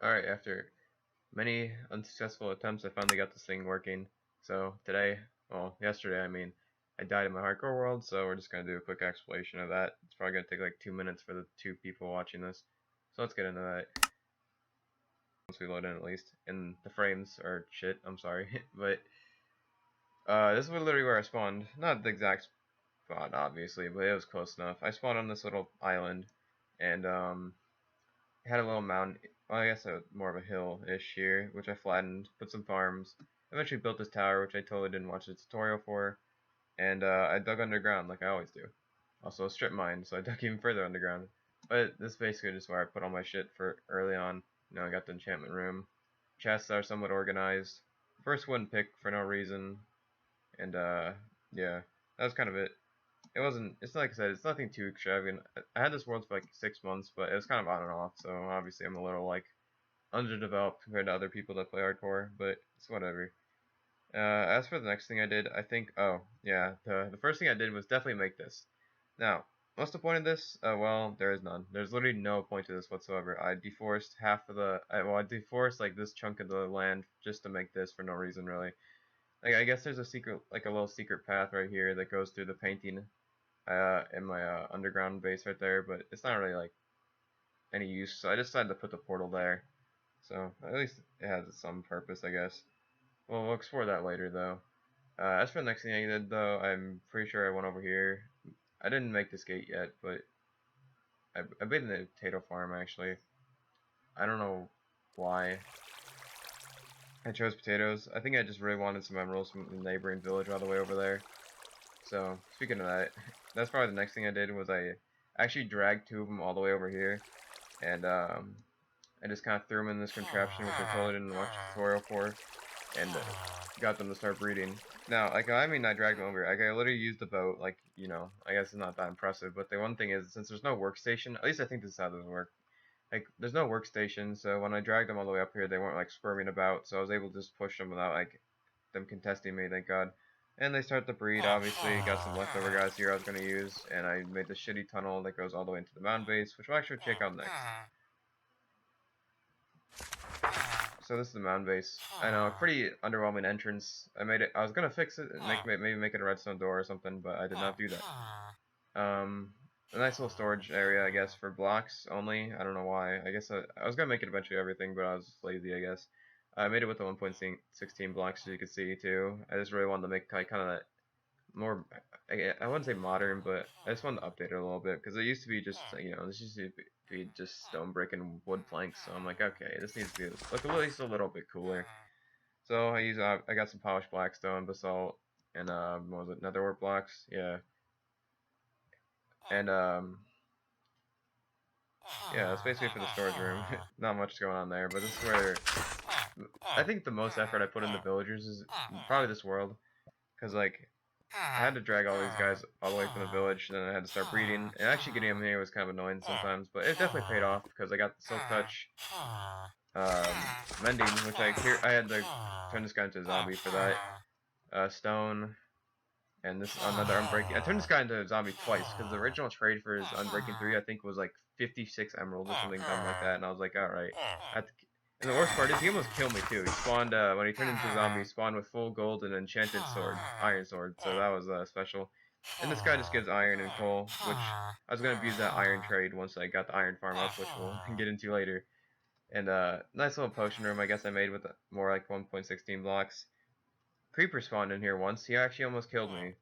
Alright, after many unsuccessful attempts, I finally got this thing working. So today, well, yesterday, I mean, I died in my hardcore world, so we're just gonna do a quick explanation of that. It's probably gonna take like 2 minutes for the two people watching this. So let's get into that. Once we load in at least. And the frames are shit, I'm sorry. But this is literally where I spawned. Not the exact spot, obviously, but it was close enough. I spawned on this little island, and it had a little mountain, well, I guess more of a hill-ish here, which I flattened, put some farms, eventually built this tower, which I totally didn't watch the tutorial for, and I dug underground like I always do. Also a strip mine, so I dug even further underground. But this is basically just where I put all my shit for early on. I got the enchantment room. Chests are somewhat organized. First wooden pick for no reason, and yeah, that was kind of it. It's like I said, it's nothing too extravagant. I had this world for like 6 months, but it was kind of on and off, so obviously I'm a little like underdeveloped compared to other people that play hardcore, but it's whatever. As for the next thing I did, I think, oh yeah, the first thing I did was definitely make this. Now, what's the point of this? Well, there is none. There's literally no point to this whatsoever. I deforested half of I deforested like this chunk of the land just to make this for no reason really. Like I guess there's a secret, like a little secret path right here that goes through the painting in my underground base right there, but it's not really like any use, so I decided to put the portal there. So at least it has some purpose, I guess. Well, we'll explore that later, though. As for the next thing I did, though, I'm pretty sure I went over here. I didn't make this gate yet, but I've been in the potato farm, actually. I don't know why I chose potatoes. I think I just really wanted some emeralds from the neighboring village all the way over there. So, speaking of that, that's probably the next thing I did was I actually dragged two of them all the way over here. And I just kind of threw them in this contraption, which I totally didn't watch a tutorial for, and got them to start breeding. Now, like, I mean, I dragged them over. Like, I literally used the boat, like, I guess it's not that impressive, but the one thing is, since there's no workstation, at least I think this is how this works. Like, there's no workstation, so when I dragged them all the way up here, they weren't, like, squirming about, so I was able to just push them without, like, them contesting me, thank God. And they start to breed, obviously. Got some leftover guys here I was going to use, and I made the shitty tunnel that goes all the way into the mound base, which we'll actually check out next. So this is the mound base. I know, a pretty underwhelming entrance. I was gonna fix it and maybe make it a redstone door or something, but I did not do that. A nice little storage area, I guess, for blocks only. I don't know why. I guess I was gonna make it eventually everything, but I was lazy, I guess. I made it with the 1.16 blocks, as you can see, too. I just really wanted to make kind of that more, I wouldn't say modern, but I just wanted to update it a little bit, because it used to be just, this used to be just stone brick and wood planks, so I'm like, okay, this needs to look at least a little bit cooler. So I got some polished blackstone, basalt, and, what was it, netherwort blocks, yeah, and, yeah, that's basically for the storage room. Not much going on there, but this is where, I think the most effort I put into villagers is probably this world, because, like, I had to drag all these guys all the way from the village, and then I had to start breeding. And actually getting them here was kind of annoying sometimes, but it definitely paid off because I got the silk touch mending, which I had to turn this guy into a zombie for that. Stone and this another unbreaking. I turned this guy into a zombie twice because the original trade for his unbreaking 3 I think was like 56 emeralds or something dumb like that, and I was like, all right. And the worst part is he almost killed me too. He spawned when he turned into a zombie. He spawned with full gold and enchanted sword, iron sword. So that was special. And this guy just gives iron and coal, which I was gonna abuse that iron trade once I got the iron farm up, which we'll get into later. And nice little potion room, I guess I made with more like 1.16 blocks. Creeper spawned in here once. He actually almost killed me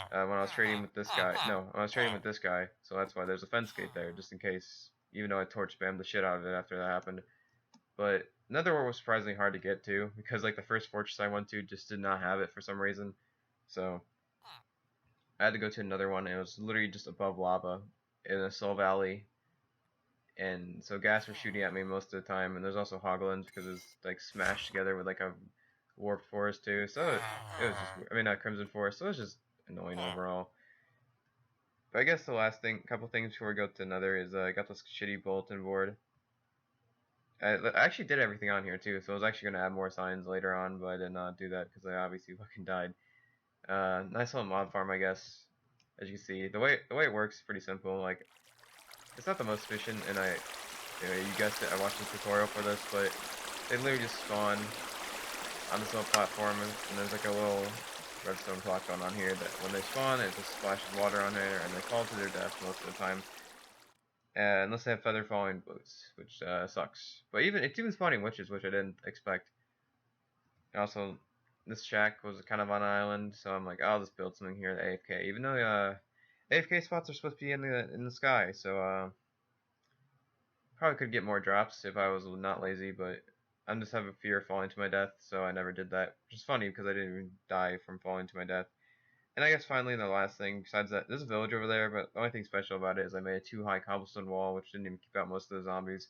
when I was trading with this guy. No, when I was trading with this guy. So that's why there's a fence gate there, just in case. Even though I torch spammed the shit out of it after that happened. But Netherworld was surprisingly hard to get to because like the first fortress I went to just did not have it for some reason. So I had to go to another one. And it was literally just above lava in a soul valley. And so gas was shooting at me most of the time. And there's also hoglins because it's like smashed together with like a warped forest too. So it was just, I mean, not crimson forest. So it was just annoying overall. But I guess the last thing, couple things before we go to another is I got this shitty bulletin board. I actually did everything on here too, so I was actually going to add more signs later on, but I did not do that because I obviously fucking died. Nice little mod farm, I guess. As you can see, the way it works is pretty simple. Like, it's not the most efficient, and Yeah, you guessed it, I watched the tutorial for this, but they literally just spawn on this little platform, and there's like a little redstone clock going on here that when they spawn, it just splashes water on there, and they fall to their death most of the time. Unless they have feather falling boots, which sucks. But it's even spawning witches, which I didn't expect. And also, this shack was kind of on an island, so I'm like, I'll just build something here at AFK. Even though AFK spots are supposed to be in the sky, so probably could get more drops if I was not lazy, but I'm just having fear of falling to my death, so I never did that. Which is funny because I didn't even die from falling to my death. And I guess finally the last thing, besides that, there's a village over there, but the only thing special about it is I made a 2 high cobblestone wall, which didn't even keep out most of the zombies.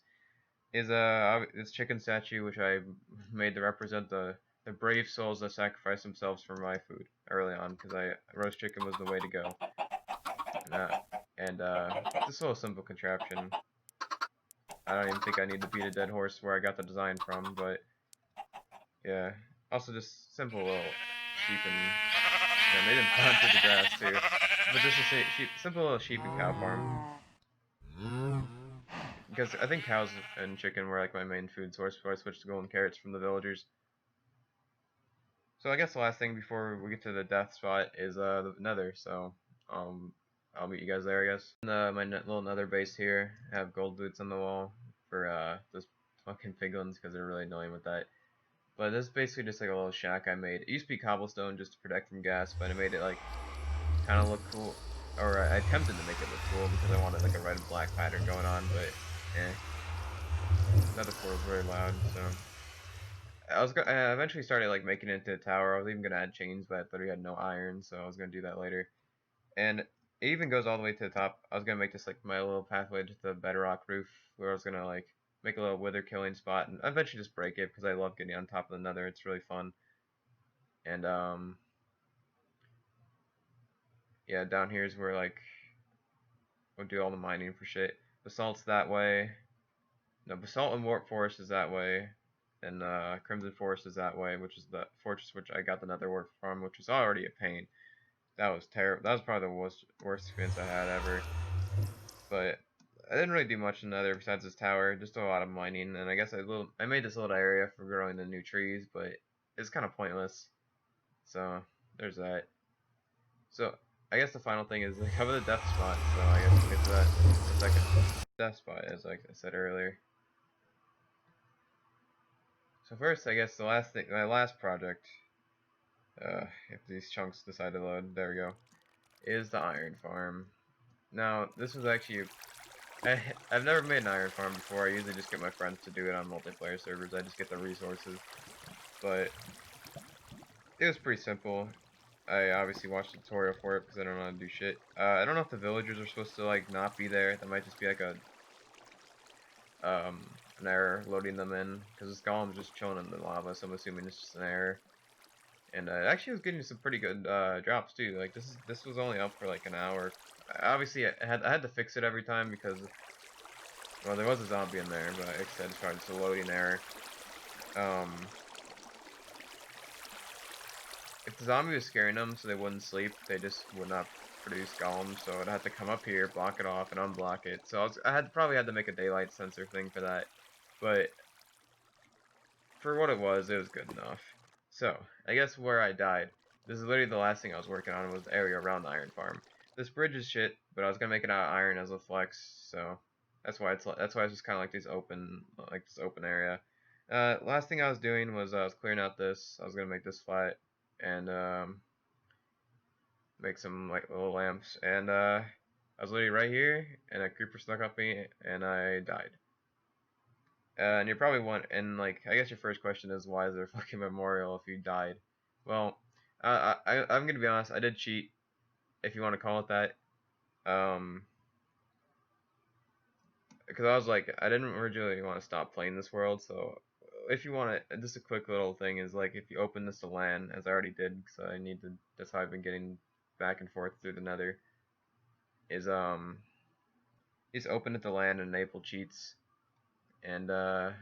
Is this chicken statue, which I made to represent the brave souls that sacrificed themselves for my food early on, because roast chicken was the way to go. And this little simple contraption. I don't even think I need to beat a dead horse where I got the design from, but yeah. Also just simple little sheep and they didn't plant through the grass too. But just a simple little sheep and cow farm. Because I think cows and chicken were like my main food source before I switched to golden carrots from the villagers. So I guess the last thing before we get to the death spot is the nether. So I'll meet you guys there, I guess. In my little nether base here, I have gold boots on the wall for those fucking piglins because they're really annoying with that. But this is basically just like a little shack I made. It used to be cobblestone just to protect from gas, but I made it like kind of look cool. Or I attempted to make it look cool because I wanted like a red and black pattern going on, but eh. Nether portal is very loud, so I eventually started like making it into a tower. I was even gonna add chains, but I thought we had no iron, so I was gonna do that later. And it even goes all the way to the top. I was gonna make this like my little pathway to the bedrock roof, where I was gonna like make a little wither killing spot, and eventually just break it because I love getting on top of the nether. It's really fun. And yeah, down here is where like we'll do all the mining for shit. Basalt's that way. No, Basalt and Warp Forest is that way. And Crimson Forest is that way, which is the fortress which I got the nether wart from, which was already a pain. That was terrible. That was probably the worst experience I had ever. But I didn't really do much in the nether besides this tower, just a lot of mining. And I guess I made this little area for growing the new trees, but it's kind of pointless. So there's that. So I guess the final thing is like cover the death spot. So I guess we'll get to that in a second. Death spot is like I said earlier. So first, I guess the last thing, my last project, if these chunks decide to load, there we go, is the iron farm. Now, this was actually, I've never made an iron farm before. I usually just get my friends to do it on multiplayer servers. I just get the resources. But it was pretty simple. I obviously watched the tutorial for it because I don't know how to do shit. I don't know if the villagers are supposed to like not be there. That might just be like an error loading them in because this golem's just chilling in the lava, so I'm assuming it's just an error. And it actually was getting some pretty good drops too. Like this was only up for like an hour. Obviously, I had to fix it every time because well, there was a zombie in there, but like I said, it's probably just a loading error. If the zombie was scaring them so they wouldn't sleep, they just would not produce golems. So I'd have to come up here, block it off, and unblock it. So I probably had to make a daylight sensor thing for that, but for what it was good enough. So, I guess where I died, this is literally the last thing I was working on was the area around the iron farm. This bridge is shit, but I was gonna make it out of iron as a flex, so that's why it's just kind of like this open area. Last thing I was doing was I was clearing out this. I was gonna make this flat and make some like little lamps, and I was literally right here, and a creeper snuck up me, and I died. And you're probably and like, I guess your first question is, why is there a fucking memorial if you died? Well, I'm gonna be honest, I did cheat, if you want to call it that. Because I was like, I didn't originally want to stop playing this world, so if you want to, just a quick little thing is like, if you open this to LAN, as I already did, so that's how I've been getting back and forth through the nether, is, you just open it to LAN and enable cheats, and, yeah,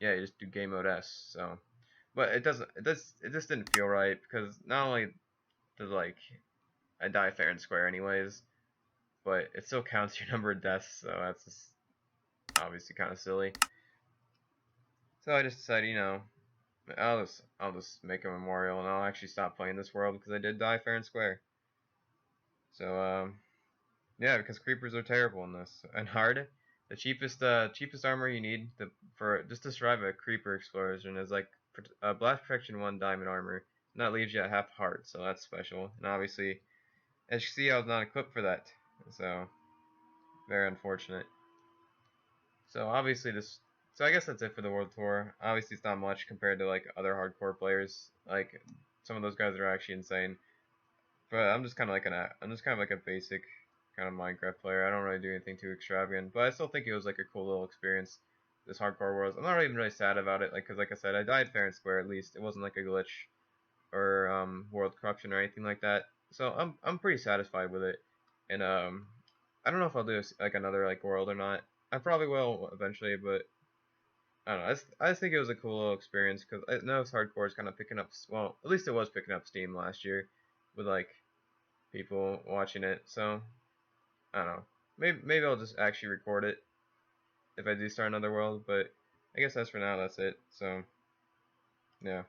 you just do game mode S, so. But it just didn't feel right because not only does like I die fair and square anyways, but it still counts your number of deaths, so that's just obviously kind of silly. So I just decided, you know, I'll just make a memorial and I'll actually stop playing this world because I did die fair and square. So yeah, because creepers are terrible in this and hard. The cheapest armor you need for just to survive a creeper explosion is like blast protection 1 diamond armor, and that leaves you at half heart, so that's special. And obviously, as you see, I was not equipped for that, so very unfortunate. So obviously so I guess that's it for the world tour. Obviously, it's not much compared to like other hardcore players. Like some of those guys are actually insane. But I'm just kind of like a basic kind of Minecraft player. I don't really do anything too extravagant, but I still think it was like a cool little experience. This hardcore world. I'm not even really sad about it, like, cause like I said, I died fair and square. At least it wasn't like a glitch or world corruption or anything like that. So I'm pretty satisfied with it. And I don't know if I'll do like another like world or not. I probably will eventually, but I don't know. I just think it was a cool little experience because I know this hardcore is kind of picking up. Well, at least it was picking up steam last year with like people watching it. So I don't know. Maybe I'll just actually record it if I do start another world. But I guess as for now, that's it. So yeah.